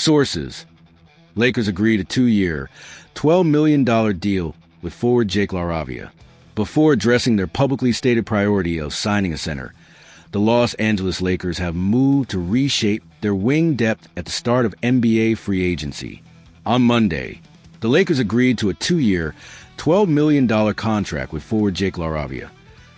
Sources: Lakers agreed a 2-year, $12 million deal with forward Jake Laravia. Before addressing their publicly stated priority of signing a center, the Los Angeles Lakers have moved to reshape their wing depth at the start of NBA free agency. On Monday, the Lakers agreed to a 2-year, $12 million contract with forward Jake Laravia.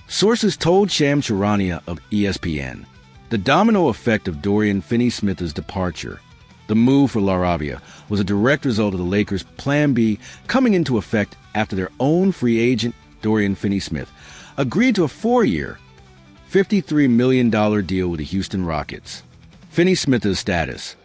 Sources told Shams Charania of ESPN. The domino effect of Dorian Finney-Smith's departure. The move for Laravia was a direct result of the Lakers' Plan B coming into effect after their own free agent, Dorian Finney-Smith, agreed to a 4-year, $53 million deal with the Houston Rockets. Finney-Smith's status.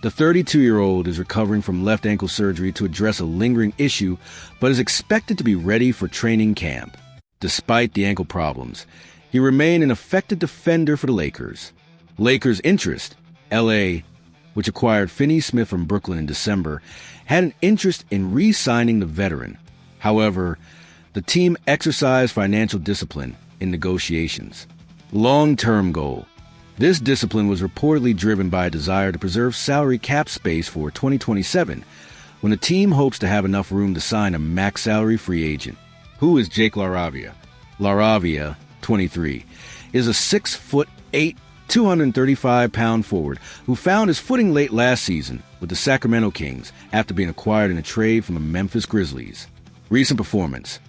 The 32-year-old is recovering from left ankle surgery to address a lingering issue, but is expected to be ready for training camp. Despite the ankle problems, he remained an effective defender for the Lakers. Lakers' interest, L.A., which acquired Finney-Smith from Brooklyn in December, had an interest in re-signing the veteran. However, the team exercised financial discipline in negotiations. Long-term goal. This discipline was reportedly driven by a desire to preserve salary cap space for 2027, when the team hopes to have enough room to sign a max salary free agent. Who is Jake Laravia? Laravia, 23, is a 6'8", 235-pound forward who found his footing late last season with the Sacramento Kings after being acquired in a trade from the Memphis Grizzlies. Recent performance.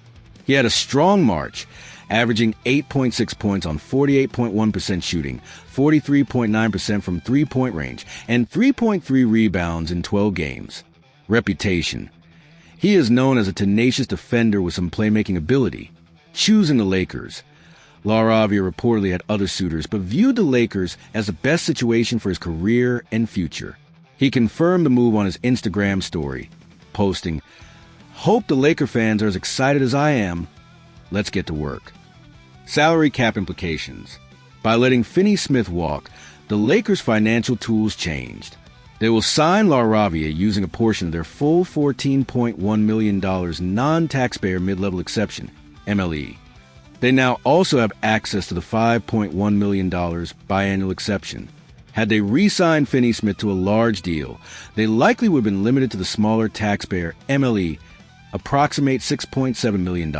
He had a strong March, averaging 8.6 points on 48.1% shooting, 43.9% from three-point range, and 3.3 rebounds in 12 games. Reputation. He is known as a tenacious defender with some playmaking ability. Choosing the Lakers. Laravia reportedly had other suitors, but viewed the Lakers as the best situation for his career and future. He confirmed the move on his Instagram story, posting, "Hope the Laker fans are as excited as I am. Let's get to work." Salary cap implications. By letting Finney-Smith walk, the Lakers' financial tools changed. They will sign Laravia using a portion of their full $14.1 million non-taxpayer mid-level exception, MLE. They now also have access to the $5.1 million biannual exception. Had they re-signed Finney-Smith to a large deal, they likely would have been limited to the smaller taxpayer MLE, approximate $6.7 million.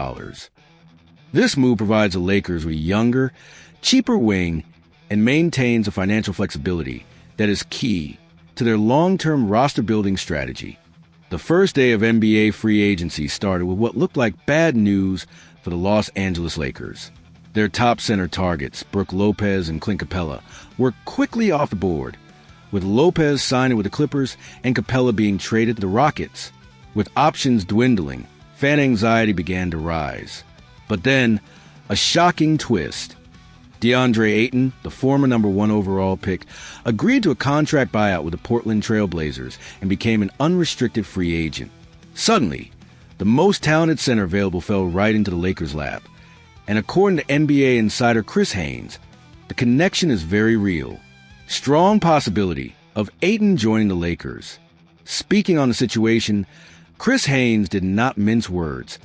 This move provides the Lakers with a younger, cheaper wing and maintains a financial flexibility that is key to their long-term roster-building strategy. The first day of NBA free agency started with what looked like bad news for the Los Angeles Lakers. Their top center targets, Brook Lopez and Clint Capella, were quickly off the board, with Lopez signing with the Clippers and Capella being traded to the Rockets. With options dwindling, fan anxiety began to rise. But then, a shocking twist. DeAndre Ayton, the former number 1 overall pick, agreed to a contract buyout with the Portland Trail Blazers and became an unrestricted free agent. Suddenly, the most talented center available fell right into the Lakers' lap. And according to NBA insider Chris Haynes, the connection is very real. Strong possibility of Ayton joining the Lakers. Speaking on the situation, Chris Haynes did not mince words,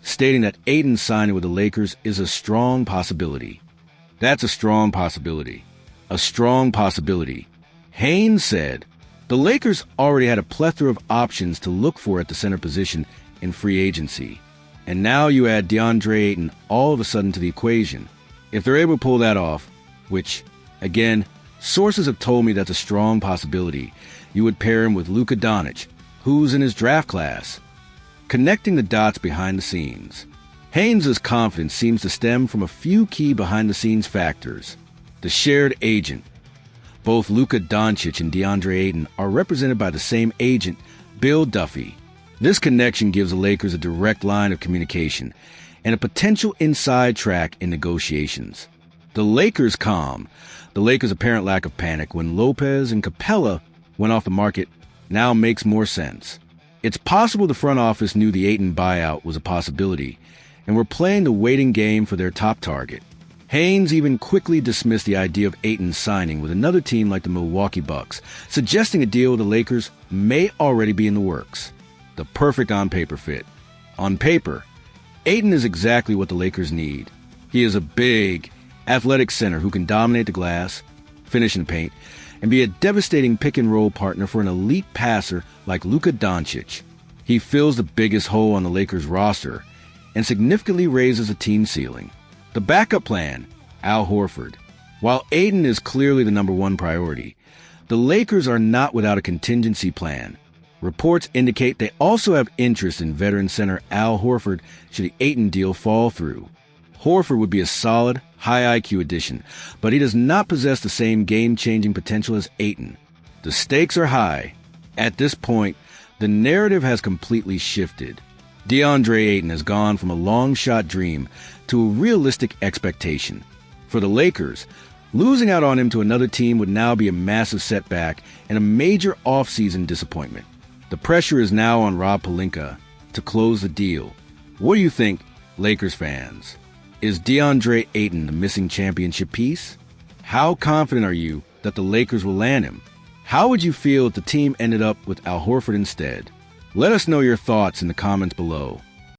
stating that Ayton signing with the Lakers is a strong possibility. That's a strong possibility. A strong possibility. Haynes said, the Lakers already had a plethora of options to look for at the center position in free agency. And now you add DeAndre Ayton all of a sudden to the equation. If they're able to pull that off, which, again, sources have told me that's a strong possibility, you would pair him with Luka Doncic, who's in his draft class. Connecting the dots behind the scenes. Haynes' confidence seems to stem from a few key behind-the-scenes factors. The shared agent. Both Luka Doncic and DeAndre Ayton are represented by the same agent, Bill Duffy. This connection gives the Lakers a direct line of communication and a potential inside track in negotiations. The Lakers' calm, the Lakers' apparent lack of panic when Lopez and Capella went off the market now makes more sense. It's possible the front office knew the Ayton buyout was a possibility and were playing the waiting game for their top target. Haynes even quickly dismissed the idea of Ayton signing with another team like the Milwaukee Bucks, suggesting a deal with the Lakers may already be in the works. The perfect on-paper fit. On paper, Ayton is exactly what the Lakers need. He is a big, athletic center who can dominate the glass, finish in the paint, and be a devastating pick-and-roll partner for an elite passer like Luka Doncic. He fills the biggest hole on the Lakers roster and significantly raises the team ceiling. The backup plan, Al Horford. While Ayton is clearly the number one priority, the Lakers are not without a contingency plan. Reports indicate they also have interest in veteran center Al Horford should the Ayton deal fall through. Horford would be a solid, high IQ addition, but he does not possess the same game-changing potential as Ayton. The stakes are high. At this point, the narrative has completely shifted. DeAndre Ayton has gone from a long-shot dream to a realistic expectation. For the Lakers, losing out on him to another team would now be a massive setback and a major offseason disappointment. The pressure is now on Rob Pelinka to close the deal. What do you think, Lakers fans? Is DeAndre Ayton the missing championship piece? How confident are you that the Lakers will land him? How would you feel if the team ended up with Al Horford instead? Let us know your thoughts in the comments below.